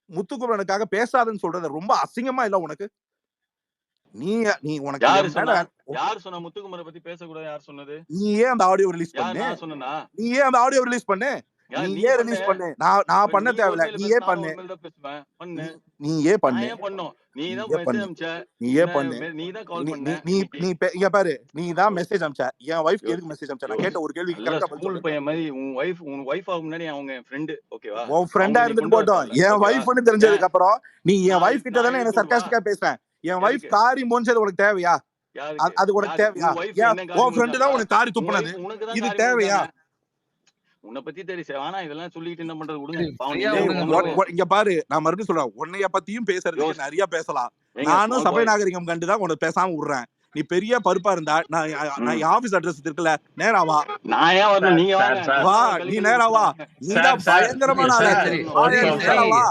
முத்துக்குமரனுக்காக பேசாதன்னு சொல்றது ரொம்ப அசிங்கமா இல்ல உனக்கு? நீ நீ உனக்கு யாரு என் சொன்னா? மேல யார் சொன்னா முத்துக்குமர பத்தி பேசக்கூடாது? யார் சொன்னது? நீயே அந்த ஆடியோ ரிலீஸ் யார் பண்ணு. நான் சொன்னேனா? நீயே அந்த ஆடியோ ரிலீஸ் பண்ணு. யார் நீ நீயே பண்ணு. ரிலீஸ் பண்ணு. நான் பண்ண நீ ஒரு தேவையில்ல. மெயில் பேசு, நீயே நானும் பண்ணு. ஒரு மெயில் தான் பேசுவேன். பண்ணு. நீயே நான் பண்ணு. ஏன் பண்ணணும்? நீ தான் நீயே மெசேஜ் பண்ணு. அனுப்பிச்ச. நீயே என்ன பண்ணு. நீ தான் கால் நீ பண்ண நீ நீ இன்னைக்கு. நீ இங்க பாரு. நீ தான் மெசேஜ் அனுப்பிச்ச. என் வைஃப்க்கு எதுக்கு மெசேஜ் அனுப்பிச்ச? நான் கேட்ட ஒரு கேள்விக்கு நல்ல கரெக்ட்டா பதில் ஸ்கூல் சொல்லு. பையன் மாதிரி உன் வைஃப் ஆக முன்னாடி அவங்க என் ஃப்ரெண்ட். ஓகேவா? உன் ஃப்ரெண்டா அவங்க நீ இருந்துட்டு கொண்டு வர போட்டும். தேவையில்ல. என் ஓகேவா? வைஃப்னு தெரிஞ்சதுக்கு அப்புறம் நீ என் வைஃப் கிட்ட நான் தானே என்ன இருக்கணுமா? சர்காஸ்டிக்கா பேசுவேன். என் வைஃப் எதுக்கு? காரி மோஞ்சது உனக்கு தேவையா? யாருக்கு? அது உனக்கு யாரு? தேவையா? உன் வைஃப் ஏன் என்ன காரி உன் ஃப்ரெண்ட் தான் முடிச்சாங்களா? உனக்கு காரி உன் துப்புனது. வைஃப் உனக்கு தான் இது காரி தேவையா? முடிச்சாங்க. உன்னை பத்தி தெரியும். ஆனா இதெல்லாம் சொல்லிட்டு என்ன பண்றது? விடுங்க. பாவம் ஃப்ரீயா நீங்களே விடுங்க பொம்பளை ப்ரோ. பையன். இங்க பாரு, நான் மறுபடியும் சொல்றேன். உன்னைய பத்தியும் பேசுறதுக்கு நிறைய பேசலாம். ஏங்க நானும் ஸ்மால் சபை பாய். நாகரிகம் கண்டு தான் உன்னை பேசாம விடுறேன். நீ பெரிய பருப்பா இருந்தா நான் என் ஆபீஸ் அட்ரஸ் இருக்குல்ல, நேரா வா. நான் ஏன் வரணும்? நீங்க சார், வாங்க. சார். வா, நான் நீ கழுவி நேரா வா. கொடுத்துறேன். நீ தான் சார், பயங்கரமான சரி, ஆளு. சரி. வாயா, ஒரு நீ நேரா நிமிஷம். வா.